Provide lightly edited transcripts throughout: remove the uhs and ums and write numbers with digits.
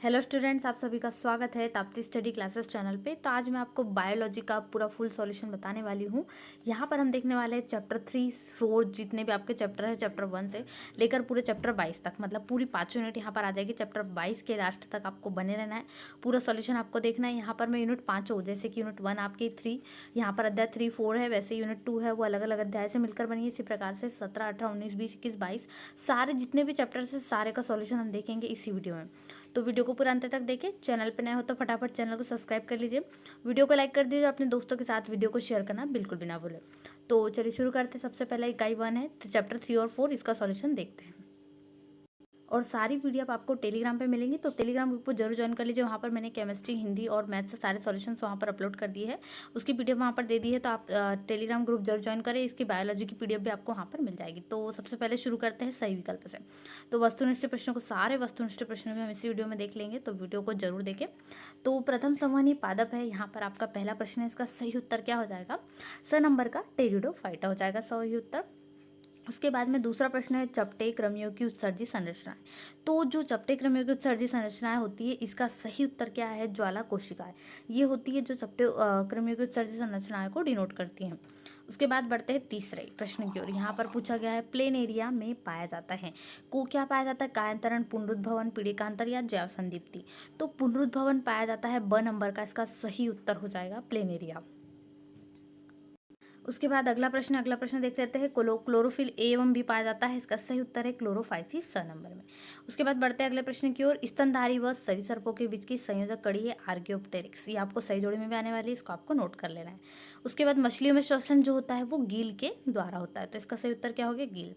Hello students, आप सभी का स्वागत है ताप्ती स्टडी क्लासेस चैनल पे। तो आज मैं आपको बायोलॉजी का पूरा फुल सॉल्यूशन बताने वाली हूँ। यहाँ पर हम देखने वाले हैं चैप्टर 3, 4 जितने भी आपके चैप्टर है, चैप्टर 1 से लेकर पूरे चैप्टर 22 तक, मतलब पूरी 5 यूनिट यहाँ पर आ जाएगी। चैप्टर 22 के लास्ट तक आपको बने रहना है, पूरा सोल्यूशन आपको देखना है। यहाँ पर मैं यूनिट 5 जैसे कि यूनिट 1 आपकी 3, यहाँ पर अध्याय 3, 4 है, वैसे यूनिट 2 है वो अलग अलग अध्याय से मिलकर बनी है। इसी प्रकार से 17, 18, 19, 20, 21, 22 सारे जितने भी चैप्टर्स है सारे का सॉल्यूशन हम देखेंगे इसी वीडियो में। तो वीडियो को पूरा अंत तक देखें। चैनल पर नए हो तो फटाफट चैनल को सब्सक्राइब कर लीजिए, वीडियो को लाइक कर दीजिए, अपने दोस्तों के साथ वीडियो को शेयर करना बिल्कुल भी ना भूलें। तो चलिए शुरू करते हैं। सबसे पहले इकाई 1 है, तो चैप्टर 3 और 4 इसका सॉल्यूशन देखते हैं। और सारी पीडीएफ आपको टेलीग्राम पे मिलेंगी, तो टेलीग्राम ग्रुप को जरूर ज्वाइन कर लीजिए। वहाँ पर मैंने केमिस्ट्री, हिंदी और मैथ से सारे सॉल्यूशंस वहाँ पर अपलोड कर दिए है, उसकी पीडीएफ वहाँ पर दे दी है। तो आप टेलीग्राम ग्रुप जरूर ज्वाइन करें, इसकी बायोलॉजी की पीडीएफ भी आपको वहाँ पर मिल जाएगी। तो सबसे पहले शुरू करते हैं सही विकल्प से। तो वस्तुनिष्ठ प्रश्नों को, सारे वस्तुनिष्ठ प्रश्नों में हम इसी वीडियो में देख लेंगे, तो वीडियो को जरूर देखें। तो प्रथम संवहनी पादप है, यहाँ पर आपका पहला प्रश्न है, इसका सही उत्तर क्या हो जाएगा? स नंबर का टेरिडोफाइटा हो जाएगा सही उत्तर। उसके बाद में दूसरा प्रश्न है चपटे क्रमियों की उत्सर्जी संरचनाएं। तो जो चपटे क्रमियों की उत्सर्जी संरचनाएं होती है, इसका सही उत्तर क्या है? ज्वाला कोशिकाएं ये होती है जो चपटे क्रमियों की उत्सर्जी संरचनाएं को डिनोट करती हैं। उसके बाद बढ़ते हैं तीसरे प्रश्न की ओर। यहाँ पर पूछा गया है प्लेन एरिया में पाया जाता है को क्या पाया जाता है? कायांतरण, पुनरुद्भवन, पीड़िकांतर या जैव संदीप्ति। तो पुनरुद्भवन पाया जाता है, ब नंबर का इसका सही उत्तर हो जाएगा प्लेन एरिया। उसके बाद अगला प्रश्न देख लेते हैं। क्लोरोफिल ए एवं बी पाया जाता है, इसका सही उत्तर है क्लोरोफाइसिस स नंबर में। उसके बाद बढ़ते हैं अगले प्रश्न की ओर। स्तनधारी व सरीसृपों के बीच की संयोजक कड़ी है आर्कियोप्टेरिक्स, ये आपको सही जोड़ी में भी आने वाली है, इसको आपको नोट कर लेना है। उसके बाद मछलियों में श्वसन जो होता है वो गील के द्वारा होता है, तो इसका सही उत्तर क्या हो गया? गील।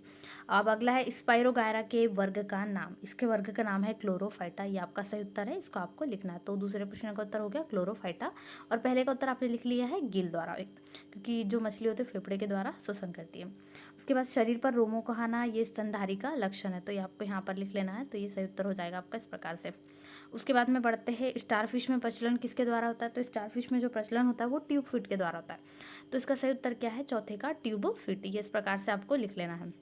अब अगला है स्पाइरोगायरा के वर्ग का नाम, इसके वर्ग का नाम है क्लोरोफाइटा, ये आपका सही उत्तर है, इसको आपको लिखना है। तो दूसरे प्रश्न का उत्तर हो गया क्लोरोफाइटा, और पहले का उत्तर आपने लिख लिया है गील द्वारा, क्योंकि जो मछली होती है फेफड़े के द्वारा श्वसन करती है। उसके बाद शरीर पर रोमों को आना, ये स्तनधारी का लक्षण है, तो ये आपको यहाँ पर लिख लेना है, तो ये सही उत्तर हो जाएगा आपका इस प्रकार से। उसके बाद में बढ़ते हैं स्टारफिश में प्रचलन किसके द्वारा होता है? तो स्टारफिश में जो प्रचलन होता है वो ट्यूब फिट के द्वारा होता है, तो इसका सही उत्तर क्या है? चौथे का ट्यूब फिट, ये इस प्रकार से आपको लिख लेना है।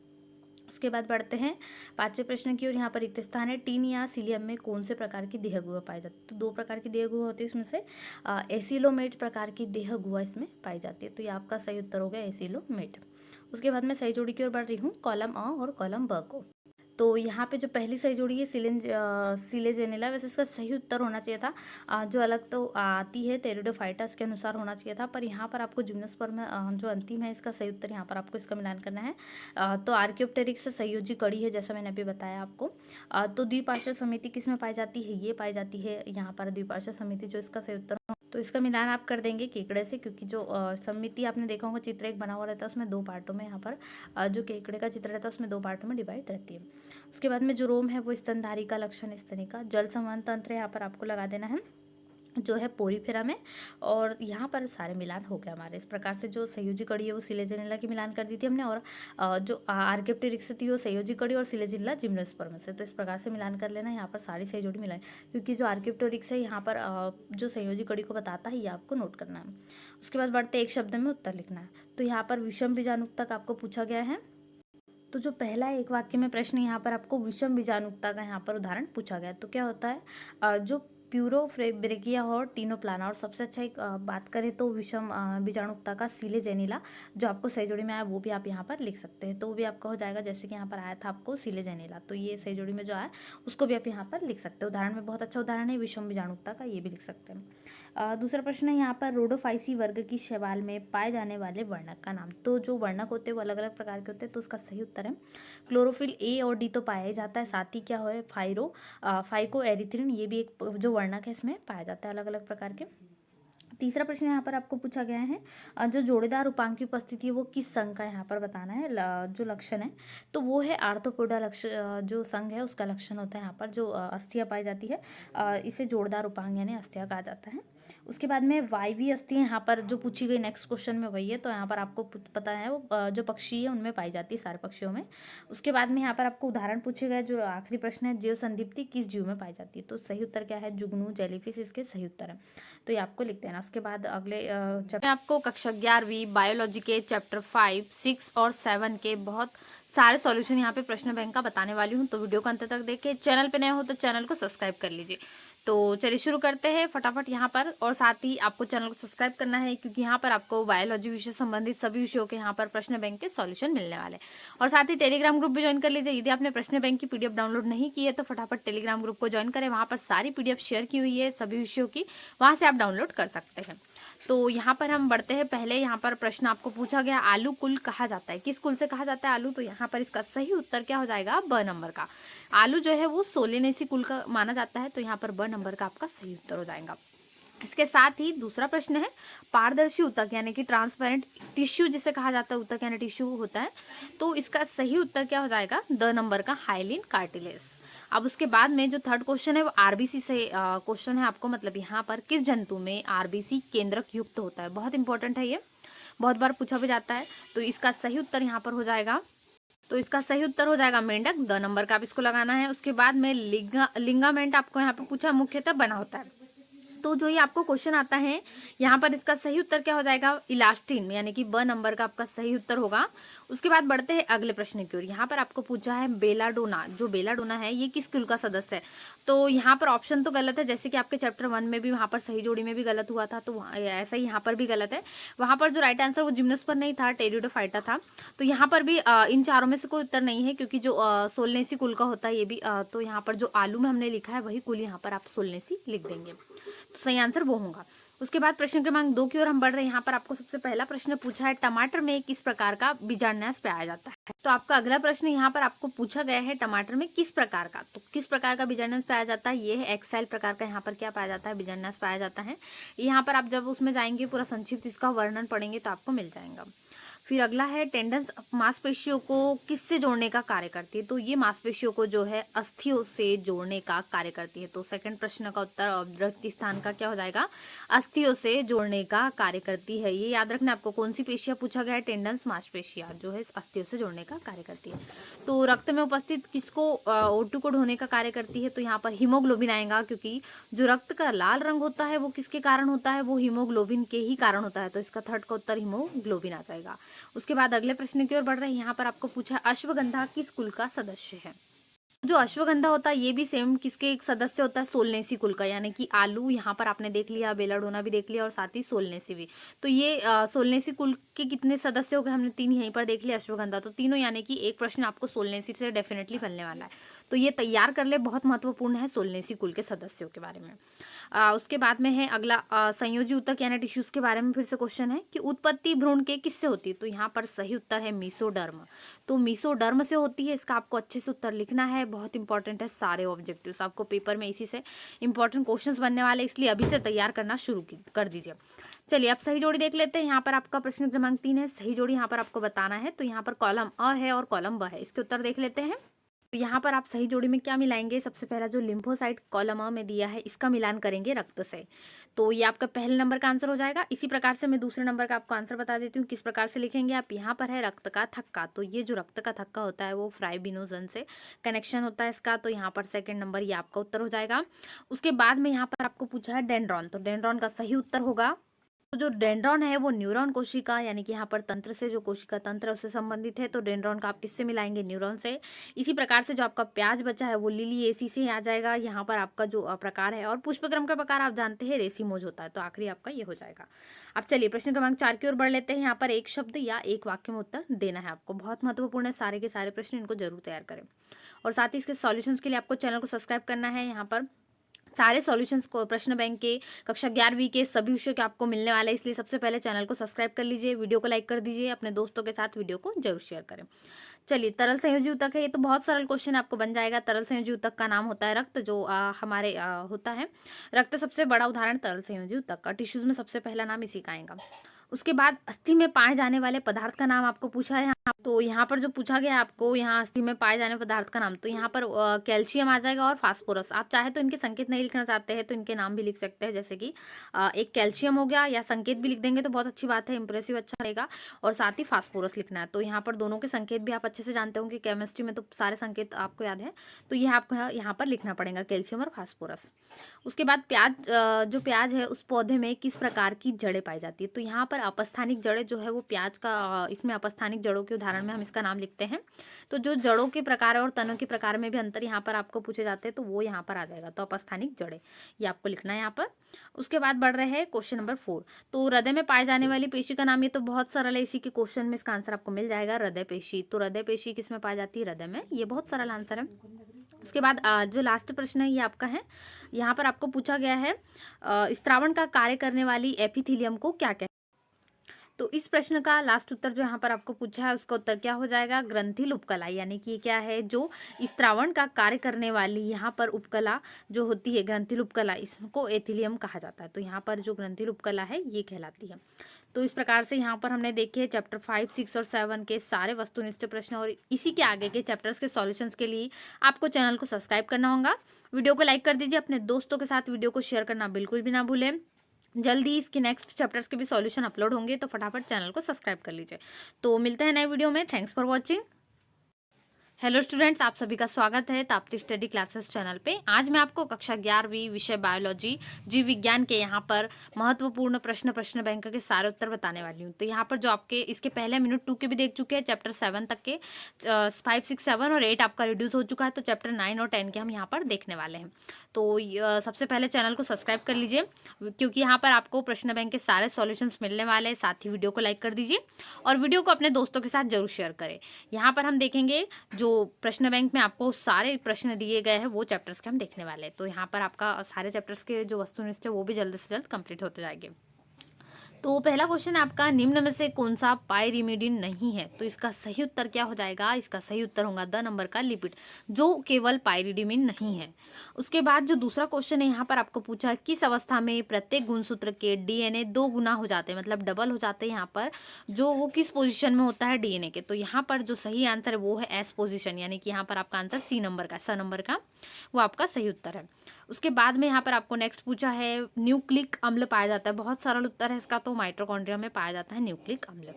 उसके बाद बढ़ते हैं पांचवें प्रश्न की ओर। यहाँ पर रिक्त स्थान है, टीन या सीलियम में कौन से प्रकार की देह गुहा पाई जाती है? तो दो प्रकार की देह गुहा होती है, इसमें से एसिलोमेट प्रकार की देह गुहा इसमें पाई जाती है, तो ये आपका सही उत्तर हो गया एसिलोमेट। उसके बाद मैं सही जोड़ी की ओर बढ़ रही हूँ, कॉलम अ और कॉलम ब को। तो यहाँ पे जो पहली सही जोड़ी है सिलेजेनिला, वैसे इसका सही उत्तर होना चाहिए था जो अलग तो आती है टेरिडोफाइटस के अनुसार होना चाहिए था, पर यहाँ पर आपको जिम्नोस्पर्म में जो अंतिम है इसका सही उत्तर यहाँ पर आपको इसका मिलान करना है। तो आर्कियोप्टेरिक्स से संयोजी कड़ी है, जैसा मैंने अभी बताया आपको। तो द्विपार्श्व समिति किस में पाई जाती है? ये पाई जाती है यहाँ पर द्विपार्श्व समिति, जो इसका सही उत्तर। तो इसका मिलान आप कर देंगे केकड़े से, क्योंकि जो समिति आपने देखा होगा चित्र एक बना हुआ रहता है, उसमें दो पार्टों में, यहाँ पर जो केकड़े का चित्र रहता है उसमें दो पार्टों में डिवाइड रहती है। उसके बाद में जो रोम है वो स्तनधारी का लक्षण स्तनिका। जल संवहन तंत्र यहाँ पर आपको लगा देना है जो है पोरीफेरा में, और यहाँ पर सारे मिलान हो गया हमारे। इस प्रकार से जो संयोजी कड़ी है वो सिलेजेनिला की मिलान कर दी थी हमने, और जो आर्कियोप्टेरिक्स थी वो संयोजी कड़ी और सिलेजेनिला जिम्नोस्पर्म से, तो इस प्रकार से मिलान कर लेना। यहाँ पर सारी सही जोड़ी मिलाई, क्योंकि जो आर्कियोप्टेरिक्स है यहाँ पर जो संयोजी कड़ी को बताता है, ये आपको नोट करना है। उसके बाद बढ़ते एक शब्द में उत्तर लिखना है। तो यहाँ पर विषम बीजाणुक तक आपको पूछा गया है। तो जो पहला एक वाक्य में प्रश्न, यहाँ पर आपको विषम बीजाणुकता का यहाँ पर उदाहरण पूछा गया। तो क्या होता है जो प्यूरोफ्रेब्रेकिया और टीनोप्लाना, और सबसे अच्छा एक बात करें तो विषम बीजाणुकता का सिलेजेनिला, जो आपको सही जोड़ी में आया वो भी आप यहाँ पर लिख सकते हैं, तो वो भी आपका हो जाएगा। जैसे कि यहाँ पर आया था आपको सिलेजेनिला, तो ये सही जोड़ी में जो आया उसको भी आप यहाँ पर लिख सकते हैं। उदाहरण में बहुत अच्छा उदाहरण है विषम बीजाणुकता का, ये भी लिख सकते हैं। दूसरा प्रश्न है यहाँ पर रोडोफाइसी वर्ग की शैवाल में पाए जाने वाले वर्णक का नाम। तो जो वर्णक होते हैं वो अलग अलग प्रकार के होते हैं, तो उसका सही उत्तर है क्लोरोफिल ए और डी तो पाया ही जाता है, साथ ही क्या हो फाइको एरिथ्रिन, ये भी एक जो वर्णक है इसमें पाया जाता है अलग अलग प्रकार के। तीसरा प्रश्न यहाँ पर आपको पूछा गया है जो जोड़ीदार उपांग की उपस्थिति है वो किस संघ का यहाँ पर बताना है। जो लक्षण है तो वो है आर्थ्रोपोडा लक्षण, जो संघ है उसका लक्षण होता है यहाँ पर जो अस्थियाँ पाई जाती है, इसे जोड़दार उपांग यानी अस्थियाँ कहा जाता है। उसके बाद में वायवी अस्थियाँ यहाँ पर जो पूछी गई नेक्स्ट क्वेश्चन में वही है, तो यहाँ पर आपको पता है वो जो पक्षी है उनमें पाई जाती है, सारे पक्षियों में। उसके बाद में यहाँ पर आपको उदाहरण पूछे गए, जो आखिरी प्रश्न है जीव संदीप्ति किस जीव में पाई जाती है। तो सही उत्तर क्या है? जुगनू, जेलीफिश इसके सही उत्तर है, तो ये आपको लिख देना। उसके बाद अगले चैप्टर आपको कक्षा 11वीं बायोलॉजी के चैप्टर 5, 6 और 7 के बहुत सारे सॉल्यूशन यहाँ पे प्रश्न बैंक का बताने वाली हूँ, तो वीडियो को अंत तक देखिए। चैनल पे नए हो तो चैनल को सब्सक्राइब कर लीजिए। तो चलिए शुरू करते हैं फटाफट यहाँ पर। और साथ ही आपको चैनल को सब्सक्राइब करना है, क्योंकि यहाँ पर आपको बायोलॉजी विषय संबंधित सभी विषयों के यहाँ पर प्रश्न बैंक के सॉल्यूशन मिलने वाले हैं। और साथ ही टेलीग्राम ग्रुप भी ज्वाइन कर लीजिए। यदि आपने प्रश्न बैंक की पीडीएफ डाउनलोड नहीं की है तो फटाफट टेलीग्राम ग्रुप को ज्वाइन करें। वहाँ पर सारी पीडीएफ शेयर की हुई है सभी विषयों की, वहाँ से आप डाउनलोड कर सकते हैं। तो यहाँ पर हम बढ़ते हैं। पहले यहाँ पर प्रश्न आपको पूछा गया, आलू कुल कहा जाता है, किस कुल से कहा जाता है आलू? तो यहाँ पर इसका सही उत्तर क्या हो जाएगा? ब नंबर का। आलू जो है वो सोलेनेसी कुल का माना जाता है, तो यहाँ पर ब नंबर का आपका सही उत्तर हो जाएगा। इसके साथ ही दूसरा प्रश्न है, पारदर्शी ऊतक यानी कि ट्रांसपेरेंट टिश्यू जिसे कहा जाता है, ऊतक यानी टिश्यू होता है, तो इसका सही उत्तर क्या हो जाएगा? द नंबर का, हाइलिन कार्टिलेज। अब उसके बाद में जो थर्ड क्वेश्चन है वो आरबीसी से क्वेश्चन है आपको, मतलब यहाँ पर किस जंतु में आरबीसी केंद्रक युक्त होता है? बहुत इंपॉर्टेंट है ये, बहुत बार पूछा भी जाता है। तो इसका सही उत्तर यहाँ पर हो जाएगा, तो इसका सही उत्तर हो जाएगा मेंढक, द नंबर का आप इसको लगाना है। उसके बाद में लिंगामेंट आपको यहाँ पे पूछा, मुख्यतः बना होता है। तो जो ये आपको क्वेश्चन आता है यहाँ पर इसका सही उत्तर क्या हो जाएगा? इलास्टिन, यानी कि ब नंबर का आपका सही उत्तर होगा। उसके बाद बढ़ते हैं अगले प्रश्न की ओर। यहाँ पर आपको पूछा है बेलाडोना, जो बेलाडोना है ये किस कुल का सदस्य है? तो यहाँ पर ऑप्शन तो गलत है, जैसे कि आपके चैप्टर 1 में भी वहाँ पर सही जोड़ी में भी गलत हुआ था, तो ऐसा ही यहाँ पर भी गलत है। वहाँ पर जो राइट आंसर वो जिम्नोस्पर्म नहीं था, टेरिडोफाइटा था। तो यहाँ पर भी इन चारों में से कोई उत्तर नहीं है, क्योंकि जो सोलनेसी कुल का होता है ये भी, तो यहाँ पर जो आलू में हमने लिखा है वही कुल यहाँ पर आप सोलनेसी लिख देंगे, तो सही आंसर वो होगा। उसके बाद प्रश्न क्रमांक 2 की ओर हम बढ़ रहे हैं। यहाँ पर आपको सबसे पहला प्रश्न पूछा है, टमाटर में किस प्रकार का बीजांडाश पाया जाता है? तो आपका अगला प्रश्न यहाँ पर आपको पूछा गया है, टमाटर में किस प्रकार का, तो किस प्रकार का बीजांडाश पाया जाता है? ये है एक्साइल प्रकार का यहाँ पर क्या पाया जाता है? बीजांडाश पाया जाता है। यहाँ पर आप जब उसमें जाएंगे पूरा संक्षिप्त इसका वर्णन पढ़ेंगे तो आपको मिल जाएगा। फिर अगला है, टेंडन्स मांसपेशियों को किससे जोड़ने का कार्य करती है? तो ये मांसपेशियों को जो है अस्थियों से जोड़ने का कार्य करती है। तो सेकंड प्रश्न का उत्तर अव्यक्त स्थान का क्या हो जाएगा? अस्थियों से जोड़ने का कार्य करती है। ये याद रखना आपको, कौन सी पेशियां पूछा गया है? टेंडन्स मांसपेशियां जो है अस्थियों से जोड़ने का कार्य करती है। तो रक्त में उपस्थित किसको O2 को ढोने का कार्य करती है? तो यहाँ पर हीमोग्लोबिन आएगा, क्योंकि जो रक्त का लाल रंग होता है वो किसके कारण होता है? वो हीमोग्लोबिन के ही कारण होता है। तो इसका थर्ड का उत्तर हीमोग्लोबिन आ जाएगा। उसके बाद अगले प्रश्न की ओर बढ़ रहे हैं। यहाँ पर आपको पूछा, अश्वगंधा किस कुल का सदस्य है? जो अश्वगंधा होता है ये भी सेम किसके एक सदस्य होता है? सोलनेसी कुल का, यानी कि आलू यहाँ पर आपने देख लिया, बेलाडोना भी देख लिया और साथ ही सोलनेसी भी। तो ये सोलनेसी कुल के कितने सदस्य हो गए? हमने 3 यहीं पर देख लिया अश्वगंधा, तो तीनों, यानी कि एक प्रश्न आपको सोलनेसी से डेफिनेटली बनने वाला है, तो ये तैयार कर ले, बहुत महत्वपूर्ण है सोलनेसी कुल के सदस्यों के बारे में। उसके बाद में है अगला, संयोजी ऊतक यानी टिश्यूज के बारे में फिर से क्वेश्चन है कि उत्पत्ति भ्रूण के किससे होती है? तो यहाँ पर सही उत्तर है मीसोडर्म। तो मीसोडर्म से होती है, इसका आपको अच्छे से उत्तर लिखना है, बहुत इंपॉर्टेंट है। सारे ऑब्जेक्टिव्स आपको पेपर में इसी से इंपॉर्टेंट क्वेश्चंस बनने वाले, इसलिए अभी से तैयार करना शुरू कर दीजिए। चलिए अब सही जोड़ी देख लेते हैं। यहाँ पर आपका प्रश्न क्रमांक 3 है, सही जोड़ी यहाँ पर आपको बताना है। तो यहाँ पर कॉलम अ है और कॉलम ब है, इसके उत्तर देख लेते हैं। तो यहाँ पर आप सही जोड़ी में क्या मिलाएंगे? सबसे पहला जो लिम्फोसाइट कॉलम अ में दिया है इसका मिलान करेंगे रक्त से, तो ये आपका पहले नंबर का आंसर हो जाएगा। इसी प्रकार से मैं दूसरे नंबर का आपको आंसर बता देती हूँ किस प्रकार से लिखेंगे आप। यहाँ पर है रक्त का थक्का, तो ये जो रक्त का थक्का होता है वो फ्राइबिनोजन से कनेक्शन होता है इसका, तो यहाँ पर सेकेंड नंबर ये आपका उत्तर हो जाएगा। उसके बाद में यहाँ पर आपको पूछा है डेंड्रॉन, तो डेंड्रॉन का सही उत्तर होगा। तो जो डेंड्रॉन है वो न्यूरॉन कोशिका, यानी कि यहाँ पर तंत्र से, जो कोशिका तंत्र है उससे संबंधित है, तो डेंड्रॉन का आप किससे मिलाएंगे? न्यूरॉन से। इसी प्रकार से जो आपका प्याज बचा है वो लिलिएसी से आ जाएगा। यहाँ पर आपका जो प्रकार है, और पुष्पक्रम का प्रकार आप जानते हैं रेसिमोज होता है, तो आखिरी आपका ये हो जाएगा। अब चलिए प्रश्न क्रमांक 4 की ओर बढ़ लेते हैं। यहाँ पर एक शब्द या एक वाक्य में उत्तर देना है आपको, बहुत महत्वपूर्ण है, सारे के सारे प्रश्न इनको जरूर तैयार करें। और साथ ही इसके सॉल्यूशंस के लिए आपको चैनल को सब्सक्राइब करना है। यहाँ पर सारे सॉल्यूशंस को प्रश्न बैंक के कक्षा 11वीं के सभी विषयों के आपको मिलने वाले हैं, इसलिए सबसे पहले चैनल को सब्सक्राइब कर लीजिए, वीडियो को लाइक कर दीजिए, अपने दोस्तों के साथ वीडियो को जरूर शेयर करें। चलिए तरल संयोजी ऊतक है, ये तो बहुत सरल क्वेश्चन आपको बन जाएगा। तरल संयोजी ऊतक का नाम होता है रक्त, जो हमारे होता है रक्त सबसे बड़ा उदाहरण तरल संयोजी ऊतक का, टिश्यूज में सबसे पहला नाम इसी का आएगा। उसके बाद अस्थि में पाए जाने वाले पदार्थ का नाम आपको पूछा है। तो यहाँ पर जो पूछा गया आपको, यहाँ अस्थि में पाए जाने वाले पदार्थ का नाम, तो यहाँ पर कैल्शियम आ जाएगा और फास्फोरस। आप चाहे तो इनके संकेत नहीं लिखना चाहते हैं तो इनके नाम भी लिख सकते हैं, जैसे कि एक कैल्शियम हो गया, या संकेत भी लिख देंगे तो बहुत अच्छी बात है, इंप्रेसिव अच्छा रहेगा। और साथ ही फास्फोरस लिखना है, तो यहाँ पर दोनों के संकेत भी आप अच्छे से जानते होंगे, केमिस्ट्री में तो सारे संकेत आपको याद है, तो यह आपको यहाँ पर लिखना पड़ेगा, कैल्शियम और फास्फोरस। उसके बाद प्याज, जो प्याज है उस पौधे में किस प्रकार की जड़ें पाई जाती है? तो यहाँ पर अपस्थानिक जड़ें जो है वो प्याज का, इसमें अपस्थानिक जड़ों के के उदाहरण में हम इसका नाम लिखते हैं। तो जो जड़ों के प्रकार और तनों के प्रकार में भी अंतर यहाँ पर आपको पूछे जाते हैं तो वो यहाँ पर आ जाएगा। तो अपस्थानिक जड़ें ये आपको लिखना है यहाँ पर। उसके बाद बढ़ रहे हैं क्वेश्चन नंबर 4। तो हृदय में पाए जाने वाली पेशी का नाम, ये तो बहुत सरल है, इसी के क्वेश्चन में इसका आंसर आपको मिल जाएगा, हृदय पेशी। तो हृदय पेशी किसमें पाई जाती है? हृदय में। ये बहुत सरल आंसर है। उसके बाद जो लास्ट प्रश्न है ये आपका है, यहाँ पर आपको पूछा गया है स्त्रावण का कार्य करने वाली एपिथीलियम को क्या कहते हैं? तो इस प्रश्न का लास्ट उत्तर जो यहाँ पर आपको पूछा है उसका उत्तर क्या हो जाएगा? ग्रंथिल उपकला। यानी कि ये क्या है? जो स्त्रावण का कार्य करने वाली यहाँ पर उपकला जो होती है, ग्रंथिल उपकला, इसको एथिलियम कहा जाता है। तो यहाँ पर जो ग्रंथिल उपकला है ये कहलाती है। तो इस प्रकार से यहाँ पर हमने देखे चैप्टर 5, 6 और 7 के सारे वस्तुनिष्ठ प्रश्न, और इसी के आगे के चैप्टर्स के सॉल्यूशंस के लिए आपको चैनल को सब्सक्राइब करना होगा। वीडियो को लाइक कर दीजिए, अपने दोस्तों के साथ वीडियो को शेयर करना बिल्कुल भी ना भूलें। जल्दी इसके नेक्स्ट चैप्टर्स के भी सॉल्यूशन अपलोड होंगे, तो फटाफट चैनल को सब्सक्राइब कर लीजिए। तो मिलते हैं नए वीडियो में। Thanks for watching. Hello students, आप सभी का स्वागत है ताप्ती स्टडी क्लासेस चैनल पे। आज मैं आपको कक्षा 11वीं विषय बायोलॉजी जीव विज्ञान के यहाँ पर महत्वपूर्ण प्रश्न बैंक के सारे उत्तर बताने वाली हूँ। तो यहाँ पर जो आपके इसके पहले मिनट 2 के भी देख चुके हैं, चैप्टर 7 तक के 5, 6, 7 और 8 आपका रिड्यूस हो चुका है। तो चैप्टर 9 और 10 के हम यहाँ पर देखने वाले हैं। तो सबसे पहले चैनल को सब्सक्राइब कर लीजिए, क्योंकि यहाँ पर आपको प्रश्न बैंक के सारे सॉल्यूशंस मिलने वाले हैं। साथ ही वीडियो को लाइक कर दीजिए और वीडियो को अपने दोस्तों के साथ जरूर शेयर करें। यहाँ पर हम देखेंगे जो प्रश्न बैंक में आपको सारे प्रश्न दिए गए हैं वो चैप्टर्स के हम देखने वाले हैं। तो यहाँ पर आपका सारे चैप्टर्स के जो वस्तुनिष्ठ है वो भी जल्द से जल्द कंप्लीट होते जाएंगे। तो पहला क्वेश्चन है आपका, निम्न में से कौन सा पायरिमिडिन नहीं है? तो इसका सही उत्तर क्या हो जाएगा? इसका सही उत्तर होगा द नंबर का लिपिड, जो केवल पायरिडिमिन नहीं है। उसके बाद जो दूसरा क्वेश्चन है यहाँ पर आपको पूछा है, किस अवस्था में प्रत्येक गुणसूत्र के डीएनए 2 गुना हो जाते हैं, मतलब डबल हो जाते हैं। यहाँ पर जो वो किस पोजिशन में होता है डीएनए के? तो यहाँ पर जो सही आंसर है वो है एस पोजिशन, यानी कि यहाँ पर आपका आंसर सी नंबर का वो आपका सही उत्तर है। उसके बाद में यहाँ पर आपको नेक्स्ट पूछा है, न्यूक्लिक अम्ल पाया जाता है। बहुत सरल उत्तर है इसका, तो माइटोकॉन्ड्रिया में पाया जाता है न्यूक्लिक अम्ल।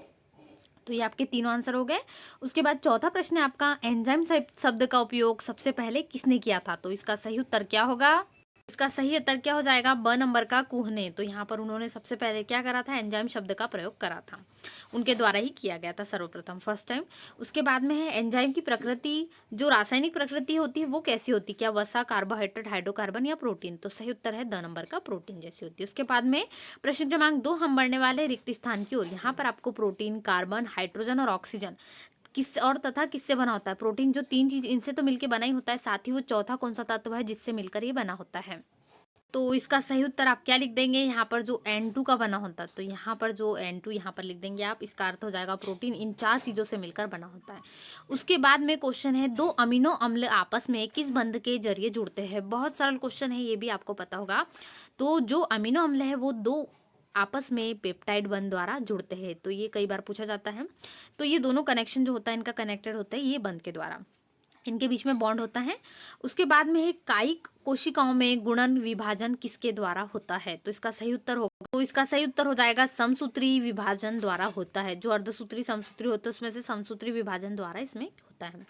तो ये आपके तीनों आंसर हो गए। उसके बाद चौथा प्रश्न है आपका, एंजाइम शब्द का उपयोग सबसे पहले किसने किया था? तो इसका सही उत्तर क्या होगा? इसका सही उत्तर क्या हो जाएगा? ब नंबर का कुह ने। तो यहाँ पर उन्होंने सबसे पहले क्या करा था? एंजाइम शब्द का प्रयोग करा था, उनके द्वारा ही किया गया था सर्वप्रथम, फर्स्ट टाइम। उसके बाद में है एंजाइम की प्रकृति, जो रासायनिक प्रकृति होती है वो कैसी होती है? क्या वसा, कार्बोहाइड्रेट, हाइड्रोकार्बन या प्रोटीन? तो सही उत्तर है द नंबर का प्रोटीन जैसी होती है। उसके बाद में प्रश्न क्रमांक 2 हम बढ़ने वाले रिक्त स्थान की ओर। यहाँ पर आपको प्रोटीन, कार्बन, हाइड्रोजन और ऑक्सीजन किस और तथा किससे बना होता है? प्रोटीन जो 3 चीज इनसे तो मिलकर बना ही होता है, साथ ही वो चौथा कौन सा तत्व है जिससे मिलकर ये बना होता है? तो इसका सही उत्तर आप क्या लिख देंगे? यहाँ पर जो N2 का बना होता है, तो यहाँ पर जो N2 यहाँ पर लिख देंगे आप। इसका अर्थ हो जाएगा प्रोटीन इन 4 चीज़ों से मिलकर बना होता है। उसके बाद में क्वेश्चन है, 2 अमीनो अम्ल आपस में किस बंध के जरिए जुड़ते हैं? बहुत सरल क्वेश्चन है, ये भी आपको पता होगा। तो जो अमीनो अम्ल है वो 2 आपस में पेप्टाइड बंध द्वारा जुड़ते हैं। तो ये कई बार पूछा जाता है। तो ये दोनों कनेक्शन जो होता है इनका कनेक्टेड होता है ये बंध के द्वारा, इनके बीच में बॉन्ड होता है। उसके बाद में है, कायिक कोशिकाओं में गुणन विभाजन किसके द्वारा होता है? तो इसका सही उत्तर होगा, तो इसका सही उत्तर हो जाएगा समसूत्री विभाजन द्वारा होता है। जो अर्धसूत्री समसूत्री होते हैं उसमें से समसूत्री विभाजन द्वारा इसमें होता है।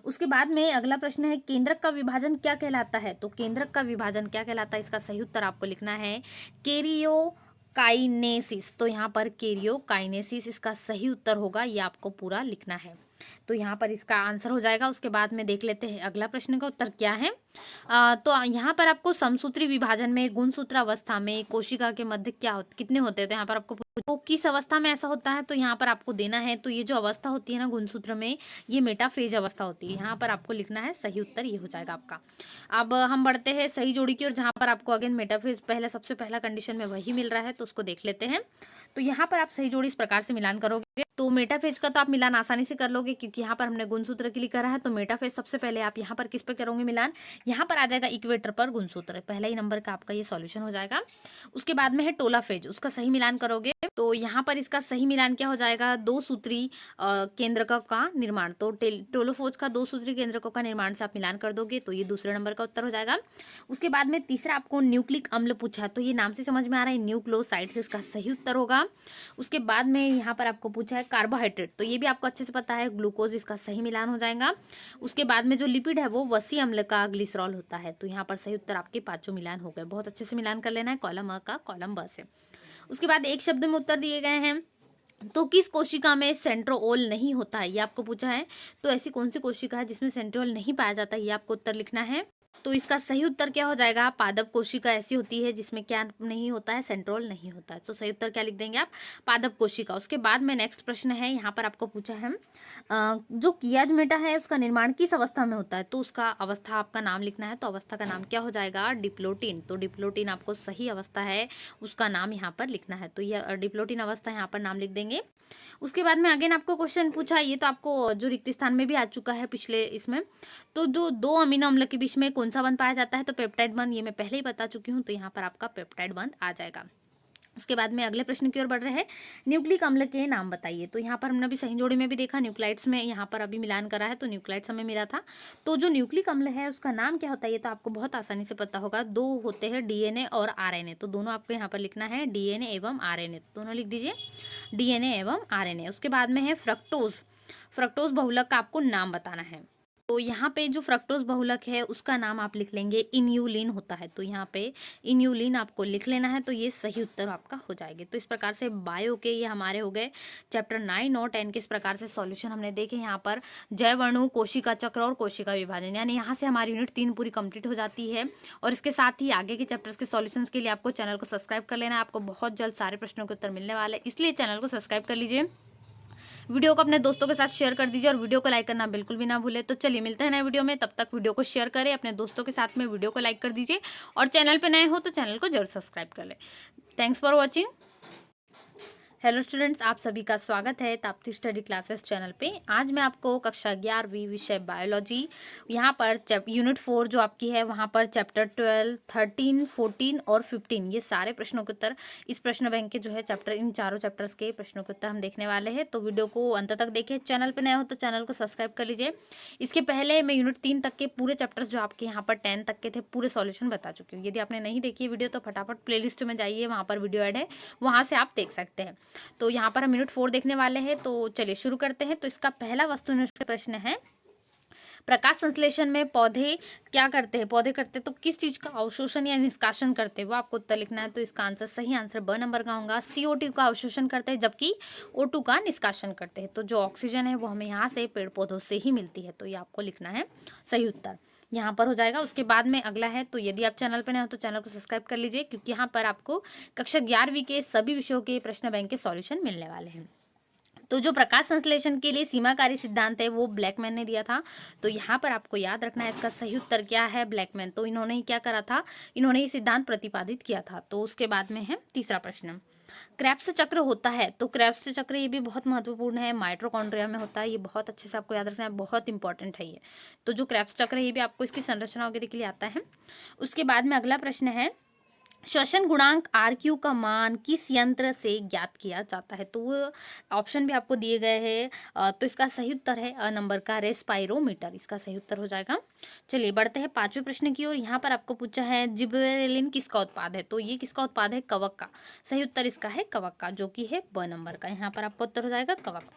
उसके बाद में अगला प्रश्न है, केंद्रक का विभाजन क्या कहलाता है? तो केंद्रक का विभाजन क्या कहलाता है? इसका सही उत्तर आपको लिखना है कैरियोकाइनेसिस। तो यहाँ पर कैरियोकाइनेसिस इसका सही उत्तर होगा, ये आपको पूरा लिखना है। तो यहाँ पर इसका आंसर हो जाएगा। उसके बाद में देख लेते हैं अगला प्रश्न का उत्तर क्या है। तो यहाँ पर आपको समसूत्री विभाजन में गुणसूत्र अवस्था में कोशिका के मध्य कितने होते हैं? तो यहाँ पर आपको तो किस अवस्था में ऐसा होता है, तो यहाँ पर आपको देना है। तो ये जो अवस्था होती है ना गुणसूत्र में, ये मेटाफेज अवस्था होती है। यहाँ पर आपको लिखना है, सही उत्तर ये हो जाएगा आपका। अब हम बढ़ते हैं सही जोड़ी की ओर, जहाँ पर आपको अगेन मेटाफेज पहले सबसे पहला कंडीशन में वही मिल रहा है, तो उसको देख लेते हैं। तो यहाँ पर आप सही जोड़ी इस प्रकार से मिलान करोगे। तो मेटाफेज का तो आप मिलान आसानी से कर लोगे, क्योंकि यहाँ पर हमने गुणसूत्र के लिए करा है। तो मेटाफेज सबसे पहले आप यहाँ पर किस पे करोगे मिलान? यहाँ पर आ जाएगा इक्वेटर पर गुणसूत्र, पहला ही नंबर का आपका ये सॉल्यूशन हो जाएगा। उसके बाद में है टोला फेज, उसका सही मिलान करोगे। तो यहाँ पर इसका सही मिलान क्या हो जाएगा? 2 सूत्री केंद्रकों का निर्माण। तो टोलोफोज का 2 सूत्री केंद्रकों का निर्माण से आप मिलान कर दोगे, तो ये दूसरे नंबर का उत्तर हो जाएगा। उसके बाद में तीसरा आपको न्यूक्लिक अम्ल पूछा, तो ये नाम से समझ में आ रहा है न्यूक्लियोसाइड्स, इसका सही उत्तर होगा। उसके बाद में यहाँ पर आपको पूछा है कार्बोहाइड्रेट, तो ये भी आपको अच्छे से पता है ग्लूकोज, इसका सही मिलान हो जाएगा। उसके बाद में जो लिपिड है वो वसी अम्ल का ग्लिसरॉल होता है। तो यहाँ पर सही उत्तर आपके 5 मिलान हो गए। बहुत अच्छे से मिलान कर लेना है कॉलम अ का कॉलम ब से। उसके बाद एक शब्द में उत्तर दिए गए हैं, तो किस कोशिका में सेंट्रोओल नहीं होता है, ये आपको पूछा है। तो ऐसी कौन सी कोशिका है जिसमें सेंट्रोओल नहीं पाया जाता, ये आपको उत्तर लिखना है। तो इसका सही उत्तर क्या हो जाएगा, पादप कोशिका ऐसी होती है जिसमें क्या नहीं होता है, सेंट्रोल नहीं होता है। तो सही उत्तर क्या लिख देंगे आप, पादप कोशिका। उसके बाद में नेक्स्ट प्रश्न है, यहाँ पर आपको पूछा है जो कियाजमेटा है उसका निर्माण किस अवस्था में होता है। तो उसका अवस्था आपका नाम लिखना है। तो अवस्था का नाम क्या हो जाएगा, डिप्लोटिन। तो डिप्लोटिन आपको सही अवस्था है, उसका नाम यहाँ पर लिखना है। तो यह डिप्लोटिन अवस्था यहाँ पर नाम लिख देंगे। उसके बाद में अगेन आपको क्वेश्चन पूछा, ये तो आपको जो रिक्त स्थान में भी आ चुका है पिछले इसमें। तो जो दो अमीनो अम्ल के बीच में कौन सा बंध पाया जाता है, तो पेप्टाइड बंध, ये मैं पहले ही बता चुकी हूँ। तो यहाँ पर आपका पेप्टाइड बंध आ जाएगा। उसके बाद में अगले प्रश्न की ओर बढ़ रहे हैं, न्यूक्लिक अम्ल के नाम बताइए। तो यहाँ पर हमने अभी सही जोड़ी में भी देखा, न्यूक्लाइड्स में यहाँ पर अभी मिलान करा है, तो न्यूक्लाइड्स हमें मिला था। तो जो न्यूक्लिक अम्ल है उसका नाम क्या होता है, ये तो आपको बहुत आसानी से पता होगा। दो होते हैं, डीएनए और आरएनए। तो दोनों आपको यहाँ पर लिखना है, डीएनए एवं आरएनए, दोनों लिख दीजिए, डीएनए एवं आरएनए। उसके बाद में है फ्रक्टोज। फ्रक्टोज बहुलक का आपको नाम बताना है। तो यहाँ पे जो फ्रक्टोज बहुलक है उसका नाम आप लिख लेंगे, इन्यूलिन होता है। तो यहाँ पे इन्यूलिन आपको लिख लेना है। तो ये सही उत्तर आपका हो जाएगा। तो इस प्रकार से बायो के ये हमारे हो गए चैप्टर 9 और 10 के इस प्रकार से सॉल्यूशन हमने देखे। यहाँ पर जैव अणु, कोशिका चक्र और कोशिका विभाजन, यानी यहाँ से हमारी यूनिट 3 पूरी कंप्लीट हो जाती है। और इसके साथ ही आगे के चैप्टर्स के सॉल्यूशंस के लिए आपको चैनल को सब्सक्राइब कर लेना है। आपको बहुत जल्द सारे प्रश्नों के उत्तर मिलने वाले हैं, इसलिए चैनल को सब्सक्राइब कर लीजिए। वीडियो को अपने दोस्तों के साथ शेयर कर दीजिए और वीडियो को लाइक करना बिल्कुल भी ना भूले। तो चलिए मिलते हैं नए वीडियो में, तब तक वीडियो को शेयर करें अपने दोस्तों के साथ में, वीडियो को लाइक कर दीजिए और चैनल पे नए हो तो चैनल को जरूर सब्सक्राइब कर ले। Thanks for watching. Hello students, आप सभी का स्वागत है ताप्ती स्टडी क्लासेस चैनल पे। आज मैं आपको कक्षा 11वीं विषय बायोलॉजी, यहाँ पर यूनिट 4 जो आपकी है वहाँ पर चैप्टर 12, 13, 14 और 15 ये सारे प्रश्नों के उत्तर इस प्रश्न बैंक के जो है चैप्टर, इन चारों चैप्टर्स के प्रश्नों के उत्तर हम देखने वाले हैं। तो वीडियो को अंत तक देखें। चैनल पर नए हो तो चैनल को सब्सक्राइब कर लीजिए। इसके पहले मैं यूनिट 3 तक के पूरे चैप्टर्स जो आपके यहाँ पर 10 तक के थे पूरे सॉल्यूशन बता चुकी हूँ। यदि आपने नहीं देखी वीडियो तो फटाफट प्लेलिस्ट में जाइए, वहाँ पर वीडियो ऐड है, वहाँ से आप देख सकते हैं। तो यहाँ पर हम यूनिट 4 देखने वाले हैं। तो चलिए शुरू करते हैं। तो इसका पहला वस्तुनिष्ठ प्रश्न है, प्रकाश संश्लेषण में पौधे क्या करते हैं, पौधे करते हैं तो किस चीज का अवशोषण या निष्कासन करते हैं, वो आपको उत्तर लिखना है। तो इसका आंसर, सही आंसर ब नंबर का होगा, CO2 का अवशोषण करते हैं जबकि O2 का निष्कासन करते हैं। तो जो ऑक्सीजन है वो हमें यहाँ से पेड़ पौधों से ही मिलती है। तो ये आपको लिखना है सही उत्तर यहाँ पर हो जाएगा। उसके बाद में अगला है, तो यदि आप चैनल पर नए हो तो चैनल को सब्सक्राइब कर लीजिए, क्योंकि यहाँ पर आपको कक्षा 11वीं के सभी विषयों के प्रश्न बैंक के सॉल्यूशन मिलने वाले हैं। तो जो प्रकाश संश्लेषण के लिए सीमाकारी सिद्धांत है वो ब्लैकमैन ने दिया था। तो यहाँ पर आपको याद रखना है इसका सही उत्तर क्या है, ब्लैकमैन। तो इन्होंने ही क्या करा था, इन्होंने ही सिद्धांत प्रतिपादित किया था। तो उसके बाद में है तीसरा प्रश्न, क्रेब्स चक्र होता है। तो क्रेब्स चक्र ये भी बहुत महत्वपूर्ण है, माइटोकॉन्ड्रिया में होता है। ये बहुत अच्छे से आपको याद रखना है, बहुत इंपॉर्टेंट है ये। तो जो क्रेब्स चक्र है ये भी आपको इसकी संरचना वगैरह के लिए आता है। उसके बाद में अगला प्रश्न है, श्वसन गुणांक RQ का मान किस यंत्र से ज्ञात किया जाता है। तो वो ऑप्शन भी आपको दिए गए हैं। तो इसका सही उत्तर है अ नंबर का, रेस्पायरोमीटर इसका सही उत्तर हो जाएगा। चलिए बढ़ते हैं 5वें प्रश्न की ओर। यहाँ पर आपको पूछा है, जिबरेलिन किसका उत्पाद है। तो ये किसका उत्पाद है, कवक का। सही उत्तर इसका है कवक का, जो कि है ब नंबर का। यहाँ पर आपका उत्तर हो जाएगा कवक।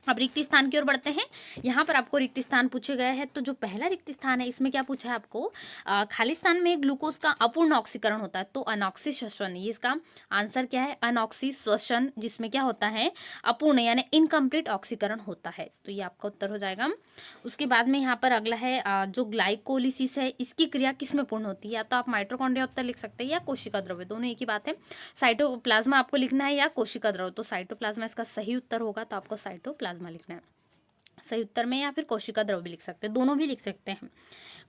अब रिक्त स्थान की ओर बढ़ते हैं। यहाँ पर आपको रिक्त स्थान पूछे गए हैं। तो जो पहला रिक्त स्थान है इसमें क्या पूछा है आपको, खाली स्थान में ग्लूकोज का अपूर्ण ऑक्सीकरण होता है। तो अनॉक्सी श्वसन, ये इसका आंसर क्या है, अनॉक्सी श्वसन, जिसमें क्या होता है, अपूर्ण यानी इनकम्प्लीट ऑक्सीकरण होता है। तो ये आपका उत्तर हो जाएगा। उसके बाद में यहाँ पर अगला है, जो ग्लाइकोलिसिस है इसकी क्रिया किस में पूर्ण होती है। या तो आप माइटोकॉन्ड्रिया उत्तर लिख सकते हैं या कोशिका द्रव्य, दोनों एक ही बात है। साइटोप्लाज्मा आपको लिखना है या कोशिका द्रव्य। तो साइटोप्लाज्मा इसका सही उत्तर होगा, तो आपको साइटोप्लाज्मा लिखना है सही उत्तर में, या फिर कोशिका द्रव्य भी लिख सकते हैं, दोनों भी लिख सकते हैं।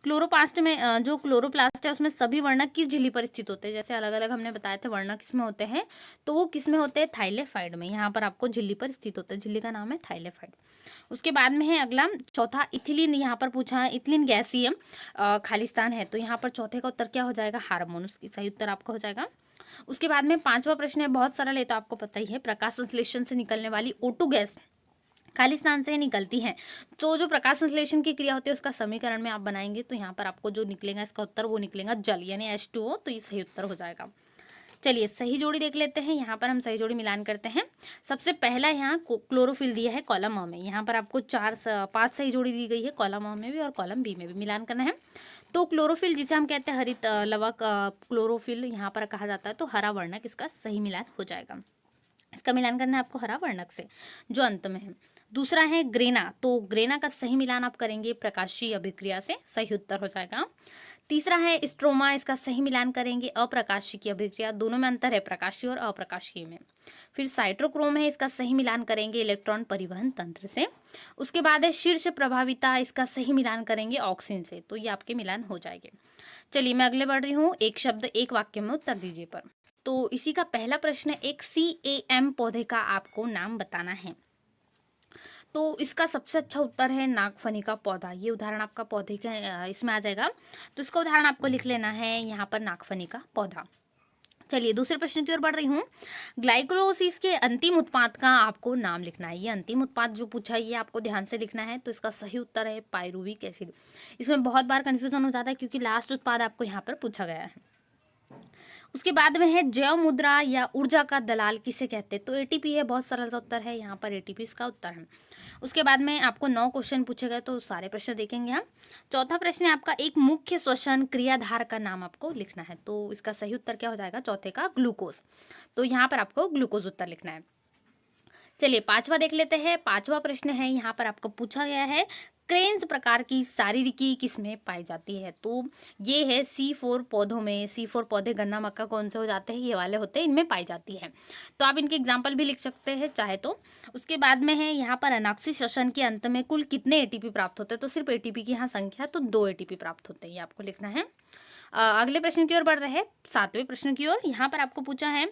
क्लोरोप्लास्ट में, जो क्लोरोप्लास्ट है उसमें सभी वर्णक किस झिल्ली पर स्थित होते हैं। जैसे अलग अलग हमने बताया था वर्णक किसमें होते हैं, तो वो किसमें होते हैं, थाइलेफाइड में। यहाँ पर आपको झिल्ली पर स्थित होते हैं, झिल्ली का नाम है थाइलेफाइड। उसके बाद में है अगला, चौथा इथिलीन, यहाँ पर पूछा है इथिलीन गैसीय खालिस्तान है। तो यहाँ पर चौथे का उत्तर क्या हो जाएगा, हार्मोन, उसकी सही उत्तर आपका हो जाएगा। उसके बाद में 5वां प्रश्न है, बहुत सरल है तो आपको पता ही है, प्रकाश संश्लेषण से निकलने वाली O2 गैस खालिस्तान से निकलती है। तो जो प्रकाश संश्लेषण की क्रिया होती है उसका समीकरण में आप बनाएंगे तो यहाँ पर आपको जो निकलेगा इसका उत्तर वो निकलेगा जल, यानी H2O। तो ये सही उत्तर हो जाएगा। चलिए सही जोड़ी देख लेते हैं। यहाँ पर हम सही जोड़ी मिलान करते हैं। सबसे पहला यहाँ क्लोरोफिल दिया है कॉलम अ में। यहाँ पर आपको 5 सही जोड़ी दी गई है, कॉलम अ में भी और कॉलम बी में भी मिलान करना है। तो क्लोरोफिल जिसे हम कहते हैं हरित लवक, क्लोरोफिल यहाँ पर कहा जाता है। तो हरा वर्णक इसका सही मिलान हो जाएगा। इसका मिलान करना है आपको हरा वर्णक से जो अंत में है। दूसरा है ग्रेना, तो ग्रेना का सही मिलान आप करेंगे प्रकाशीय अभिक्रिया से, सही उत्तर हो जाएगा। तीसरा है स्ट्रोमा, इसका सही मिलान करेंगे अप्रकाशीय की अभिक्रिया, दोनों में अंतर है प्रकाशीय और अप्रकाशीय में। फिर साइट्रोक्रोम है, इसका सही मिलान करेंगे इलेक्ट्रॉन परिवहन तंत्र से। उसके बाद है शीर्ष प्रभाविता, इसका सही मिलान करेंगे ऑक्सीजन से, तो ये आपके मिलान हो जाएंगे। चलिए मैं अगले बढ़ रही हूँ, एक शब्द एक वाक्य में उत्तर दीजिए पर। तो इसी का पहला प्रश्न, एक CAM पौधे का आपको नाम बताना है। तो इसका सबसे अच्छा उत्तर है नागफनी का पौधा। ये उदाहरण आपका पौधे के इसमें आ जाएगा, तो इसका उदाहरण आपको लिख लेना है यहाँ पर नागफनी का पौधा। चलिए दूसरे प्रश्न की ओर बढ़ रही हूँ। ग्लाइकोलाइसिस के अंतिम उत्पाद का आपको नाम लिखना है। ये अंतिम उत्पाद जो पूछा है ये आपको ध्यान से लिखना है। तो इसका सही उत्तर है पायरुविक एसिड। इसमें बहुत बार कंफ्यूजन हो जाता है क्योंकि लास्ट उत्पाद आपको यहाँ पर पूछा गया है। उसके बाद में है जैव मुद्रा या ऊर्जा का दलाल किसे कहते हैं। तो ATP है, बहुत सरल सा उत्तर है, यहाँ पर ATP इसका उत्तर है। उसके बाद में आपको 9 क्वेश्चन पूछे गए, तो सारे प्रश्न देखेंगे हम। चौथा प्रश्न है आपका, एक मुख्य श्वसन क्रियाधार का नाम आपको लिखना है। तो इसका सही उत्तर क्या हो जाएगा, चौथे का ग्लूकोज। तो यहाँ पर आपको ग्लूकोज उत्तर लिखना है। चलिए पांचवा देख लेते हैं। पांचवा प्रश्न है, यहाँ पर आपको पूछा गया है क्रेन्स प्रकार की शारीरिकी किसमें पाई जाती है। तो ये है C4 पौधों में। C4 पौधे गन्ना मक्का कौन से हो जाते हैं, ये वाले होते हैं, इनमें पाई जाती है। तो आप इनके एग्जाम्पल भी लिख सकते हैं चाहे तो। उसके बाद में है यहाँ पर अनाक्षी श्वसन के अंत में कुल कितने ATP प्राप्त होते हैं। तो सिर्फ ATP की यहाँ संख्या तो 2 ATP प्राप्त होते हैं, ये आपको लिखना है। अगले प्रश्न की ओर बढ़ रहे हैं, 7वें प्रश्न की ओर। यहाँ पर आपको पूछा है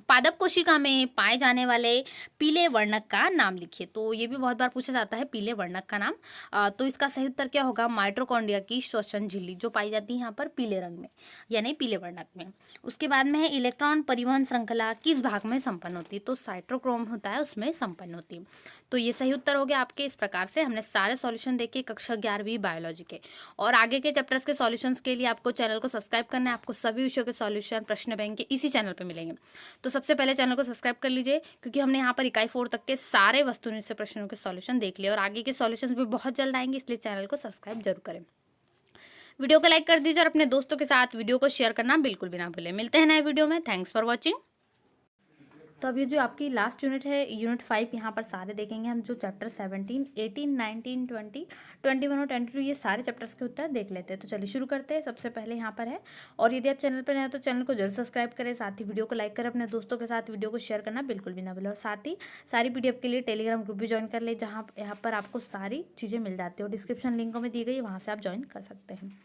पादप कोशिका में पाए जाने वाले पीले वर्णक का नाम लिखिए। तो ये भी बहुत बार पूछा जाता है पीले वर्णक का नाम। तो इसका सही उत्तर क्या होगा, माइटोकॉन्ड्रिया की श्वसन झिल्ली जो पाई जाती है यहाँ पर पीले रंग में, यानी पीले वर्णक में। उसके बाद में है इलेक्ट्रॉन परिवहन श्रृंखला किस भाग में संपन्न होती है। तो साइट्रोक्रोम होता है उसमें संपन्न होती है। तो ये सही उत्तर हो गया आपके। इस प्रकार से हमने सारे सॉल्यूशन देखे कक्षा 11वीं बायोलॉजी के। और आगे के चैप्टर्स के सॉल्यूशंस के लिए आपको चैनल को सब्सक्राइब करना है। आपको सभी विषयों के सॉल्यूशन प्रश्न बैंक के इसी चैनल पर मिलेंगे। तो सबसे पहले चैनल को सब्सक्राइब कर लीजिए क्योंकि हमने यहाँ पर इकाई 4 तक के सारे वस्तुनिष्ठ से प्रश्नों के सॉल्यूशन देख लिए और आगे के सॉल्यूशंस भी बहुत जल्द आएंगे, इसलिए चैनल को सब्सक्राइब जरूर करें। वीडियो को लाइक कर दीजिए और अपने दोस्तों के साथ वीडियो को शेयर करना बिल्कुल भी ना भूलें। मिलते हैं नए वीडियो में। Thanks for watching. तो अब ये जो आपकी लास्ट यूनिट है, यूनिट 5, यहाँ पर सारे देखेंगे हम। जो चैप्टर 17, 18, 19, 20, 21 और 22 ये सारे चैप्टर्स के उत्तर देख लेते हैं। तो चलिए शुरू करते हैं। सबसे पहले यहाँ पर है, और यदि आप चैनल पर नए हैं तो चैनल को जरूर सब्सक्राइब करें, साथ ही वीडियो को लाइक करें, अपने दोस्तों के साथ वीडियो को शेयर करना बिल्कुल भी ना भूलें। और साथ ही सारी PDF के लिए टेलीग्राम ग्रुप भी ज्वाइन कर ले, जहाँ यहाँ पर आपको सारी चीज़ें मिल जाती है और डिस्क्रिप्शन लिंकों में दी गई, वहाँ से आप ज्वाइन कर सकते हैं।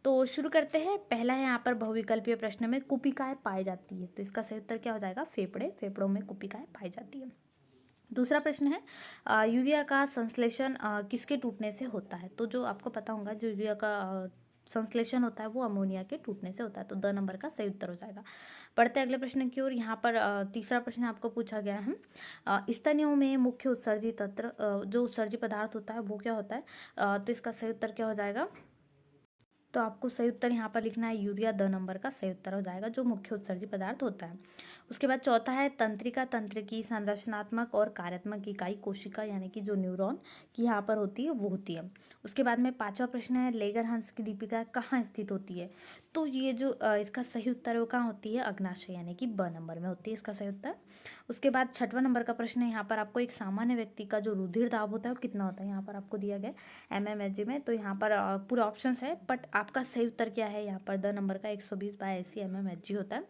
तो शुरू करते हैं। पहला है यहाँ पर बहुविकल्पीय प्रश्न में कुपिकाएं पाई जाती है। तो इसका सही उत्तर क्या हो जाएगा, फेफड़े। फेफड़ों में कुपिकाएं पाई जाती है। दूसरा प्रश्न है यूरिया का संश्लेषण किसके टूटने से होता है। तो जो आपको पता होगा, जो यूरिया का संश्लेषण होता है वो अमोनिया के टूटने से होता है। तो 2 नंबर का सही उत्तर हो जाएगा। पढ़ते हैं अगले प्रश्न की ओर। यहाँ पर तीसरा प्रश्न आपको पूछा गया है स्तनियों में मुख्य उत्सर्जित तंत्र, जो उत्सर्जित पदार्थ होता है वो क्या होता है। तो इसका सही उत्तर क्या हो जाएगा, तो आपको सही उत्तर यहाँ पर लिखना है यूरिया। 2 नंबर का सही उत्तर हो जाएगा, जो मुख्य उत्सर्जी पदार्थ होता है। उसके बाद चौथा है तंत्रिका तंत्र की संरचनात्मक और कार्यात्मक इकाई कोशिका, यानी कि जो न्यूरॉन की यहाँ पर होती है वो होती है। उसके बाद में 5वां प्रश्न है लेगरहंस की दीपिका कहाँ स्थित होती है। तो ये जो इसका सही उत्तर है वो कहाँ होती है, अग्नाशय, यानी कि ब नंबर में होती है इसका सही उत्तर। उसके बाद 6वां नंबर का प्रश्न है, यहाँ पर आपको एक सामान्य व्यक्ति का जो रुधिर दाब होता है वो कितना होता है, यहाँ पर आपको दिया गया mmHg में। तो यहाँ पर पूरे ऑप्शंस है, बट आपका सही उत्तर क्या है, यहाँ पर 2 नंबर का 120/80 mmHg होता है।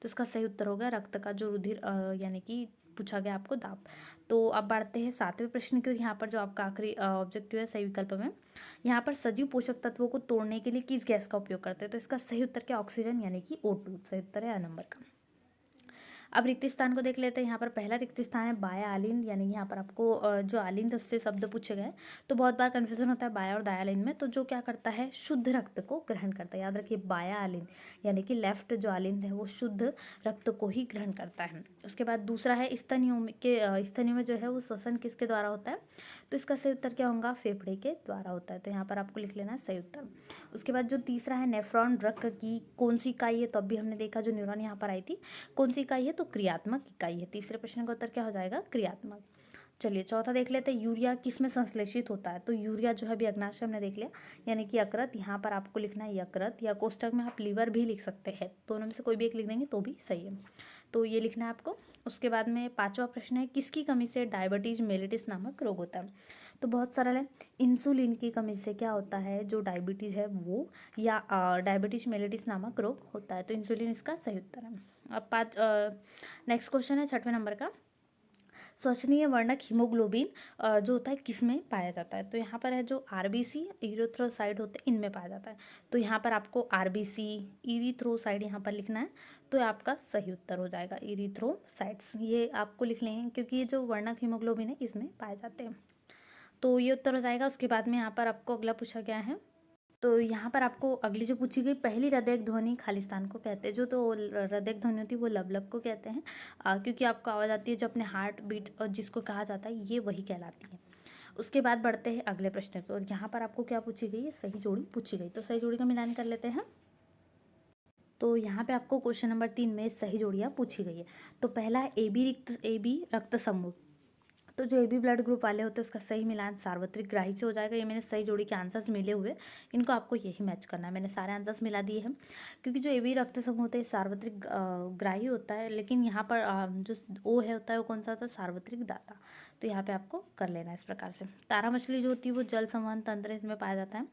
तो इसका सही उत्तर होगा रक्त का जो रुधिर यानी कि पूछा गया आपको दाब। तो अब बढ़ते हैं 7वें प्रश्न की। यहाँ पर जो आपका आखिरी ऑब्जेक्टिव है सही विकल्प में, यहाँ पर सजीव पोषक तत्वों को तोड़ने के लिए किस गैस का उपयोग करते हैं। तो इसका सही उत्तर क्या, ऑक्सीजन, यानी कि O2 सही उत्तर है A नंबर का। अब रिक्त स्थान को देख लेते हैं। यहाँ पर पहला रिक्त स्थान है बाया आलिंद, यानी कि यहाँ पर आपको जो आलिंद उससे शब्द पूछे गए। तो बहुत बार कन्फ्यूजन होता है बाया और दाया आलिंद में। तो जो क्या करता है, शुद्ध रक्त को ग्रहण करता है। याद रखिए बाया आलिंद यानी कि लेफ्ट जो आलिंद है वो शुद्ध रक्त को ही ग्रहण करता है। उसके बाद दूसरा है स्तनियों में जो है वो श्वसन किसके द्वारा होता है। तो इसका सही उत्तर क्या होगा, फेफड़े के द्वारा होता है। तो यहाँ पर आपको लिख लेना है सही उत्तर। उसके बाद जो तीसरा है नेफ्रॉन रक्त की कौन सी इकाई है। तो अभी हमने देखा जो न्यूरॉन यहाँ पर आई थी कौन सी इकाई है, तो क्रियात्मक इकाई है। तीसरे प्रश्न का उत्तर क्या हो जाएगा, क्रियात्मक। चलिए चौथा देख लेते हैं यूरिया किस में संश्लेषित होता है। तो यूरिया जो है अभी अग्नाशय हमने देख लिया, यानी कि यकृत। यहाँ पर आपको लिखना है यकृत, या कोष्टक में आप लीवर भी लिख सकते हैं, दोनों में से कोई भी एक लिख देंगे तो भी सही है। तो ये लिखना है आपको। उसके बाद में 5वां प्रश्न है, किसकी कमी से डायबिटीज़ मेलिटिस नामक रोग होता है? तो बहुत सरल है, इंसुलिन की कमी से क्या होता है, जो डायबिटीज़ है वो, या डायबिटीज़ मेलिटिस नामक रोग होता है। तो इंसुलिन इसका सही उत्तर है। अब नेक्स्ट क्वेश्चन है 6वें नंबर का, श्वसनीय वर्णक हीमोग्लोबिन जो होता है किस में पाया जाता है? तो यहाँ पर है जो आरबीसी इरिथ्रोसाइट होते हैं, इनमें पाया जाता है। तो यहाँ पर आपको आरबीसी इरिथ्रोसाइट यहाँ पर लिखना है, तो ये आपका सही उत्तर हो जाएगा, इरिथ्रोसाइट्स ये आपको लिख लेंगे, क्योंकि ये जो वर्णक हीमोग्लोबिन है इसमें पाए जाते हैं। तो ये उत्तर हो जाएगा। उसके बाद में यहाँ पर आपको अगला पूछा गया है, तो यहाँ पर आपको अगली जो पूछी गई, पहली हृदयक ध्वनि खालिस्तान को कहते हैं। जो तो हृदयक ध्वनि होती है वो लवलव को कहते हैं, क्योंकि आपको आवाज़ आती है जो अपने हार्ट बीट जिसको कहा जाता है, ये वही कहलाती है। उसके बाद बढ़ते हैं अगले प्रश्न पे, और यहाँ पर आपको क्या पूछी गई है, सही जोड़ी पूछी गई। तो सही जोड़ी का मिलान कर लेते हैं। तो यहाँ पे आपको क्वेश्चन नंबर 3 में सही जोड़ियाँ पूछी गई है। तो पहला है ए बी रक्त समूह। तो जो AB ब्लड ग्रुप वाले होते हैं उसका सही मिलान सार्वत्रिक ग्राही से हो जाएगा। ये मैंने सही जोड़ी के आंसर्स मिले हुए, इनको आपको यही मैच करना है। मैंने सारे आंसर्स मिला दिए हैं, क्योंकि जो AB रक्त समूह होते हैं सार्वत्रिक ग्राही होता है, लेकिन यहाँ पर जो O है होता है वो कौन सा होता है, सार्वत्रिक दाता। तो यहाँ पे आपको कर लेना है इस प्रकार से। तारा मछली जो होती है वो जल संवहन तंत्र इसमें पाया जाता है।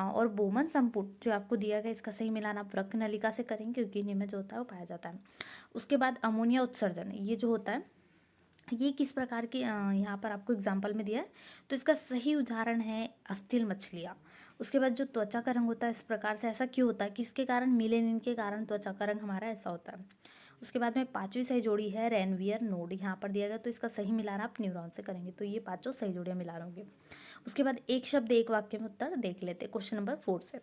और बोमन संपुट जो आपको दिया गया, इसका सही मिलान आप रक्त नलिका से करेंगे, क्योंकि इन्हीं में जो होता है वो पाया जाता है। उसके बाद अमोनिया उत्सर्जन, ये जो होता है ये किस प्रकार की यहाँ पर आपको एग्जाम्पल में दिया है, तो इसका सही उदाहरण है अस्थिल मछलियाँ। उसके बाद जो त्वचा का रंग होता है इस प्रकार से, ऐसा क्यों होता है, किसके कारण, मिलेनिन के कारण त्वचा का रंग हमारा ऐसा होता है। उसके बाद में 5वीं सही जोड़ी है रेनवियर नोड, यहाँ पर दिया गया, तो इसका सही मिलान आप न्यूरॉन से करेंगे। तो ये 5 सही जोड़ियाँ मिला होंगे। उसके बाद एक शब्द एक वाक्य में उत्तर देख लेते हैं क्वेश्चन नंबर 4 से।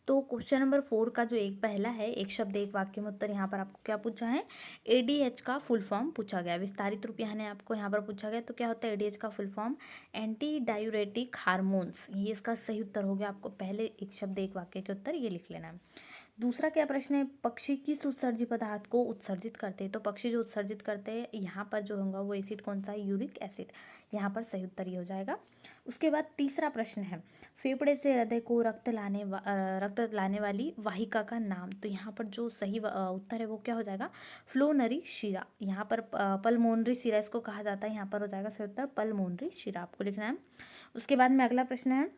तो क्वेश्चन नंबर 4 का जो एक पहला है, एक शब्द एक वाक्य में उत्तर, यहाँ पर आपको क्या पूछा है, ADH का फुल फॉर्म पूछा गया, विस्तारित रूप यहाँ ने आपको यहाँ पर पूछा गया। तो क्या होता है ADH का full form, anti diuretic hormones, ये इसका सही उत्तर हो गया। आपको पहले एक शब्द एक वाक्य के उत्तर ये लिख लेना है। दूसरा क्या प्रश्न है, पक्षी किस उत्सर्जित पदार्थ को उत्सर्जित करते हैं? तो पक्षी जो उत्सर्जित करते हैं, यहाँ पर जो होगा वो एसिड कौन सा है, यूरिक एसिड। यहाँ पर सही उत्तर ये हो जाएगा। उसके बाद तीसरा प्रश्न है, फेफड़े से हृदय को रक्त लाने वाली वाहिका का नाम। तो यहाँ पर जो सही उत्तर है वो क्या हो जाएगा, फ्लोनरी शिरा। यहाँ पर पल्मोनरी शिरा इसको कहा जाता है, यहाँ पर हो जाएगा सही उत्तर पल्मोनरी शिरा, आपको लिखना है। उसके बाद में अगला प्रश्न है,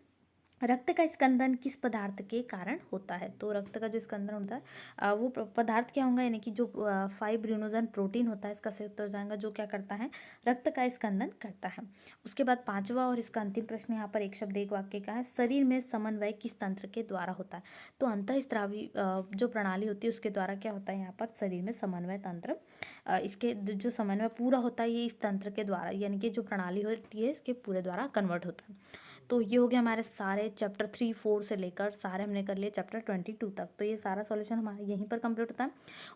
रक्त का स्कंदन किस पदार्थ के कारण होता है? तो रक्त का जो स्कंदन होता है वो पदार्थ क्या होगा, यानी कि जो फाइब्रिनोजन प्रोटीन होता है, इसका सही उत्तर हो जाएगा, जो क्या करता है, रक्त का स्कंदन करता है। उसके बाद 5वां और इसका अंतिम प्रश्न यहाँ पर एक शब्द एक वाक्य का है, शरीर में समन्वय किस तंत्र के द्वारा होता है? तो अंतःस्रावी जो प्रणाली होती है उसके द्वारा क्या होता है, यहाँ पर शरीर में समन्वय तंत्र, इसके जो समन्वय पूरा होता है ये इस तंत्र के द्वारा, यानी कि जो प्रणाली होती है इसके पूरे द्वारा कन्वर्ट होता है। तो ये हो गया हमारे सारे चैप्टर 3, 4 से लेकर सारे हमने कर लिए चैप्टर 22 तक। तो ये सारा सॉल्यूशन हमारा यहीं पर कंप्लीट होता है,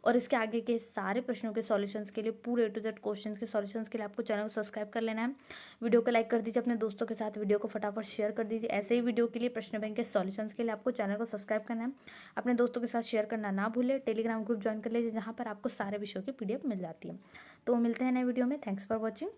और इसके आगे के सारे प्रश्नों के सॉल्यूशंस के लिए, पूरे A to Z क्वेश्चंस के सॉल्यूशंस के लिए आपको चैनल को सब्सक्राइब कर लेना है। वीडियो को लाइक कर दीजिए, अपने दोस्तों के साथ वीडियो को फटाफट शेयर कर दीजिए। ऐसे ही वीडियो के लिए, प्रश्न बैंक के सॉल्यूशंस के लिए आपको चैनल को सब्सक्राइब करना है, अपने दोस्तों के साथ शेयर करना ना भूलें। टेलीग्राम ग्रुप ज्वाइन कर लीजिए, जहाँ पर आपको सारे विषयों की PDF मिल जाती है। तो मिलते हैं नए वीडियो में। Thanks for watching.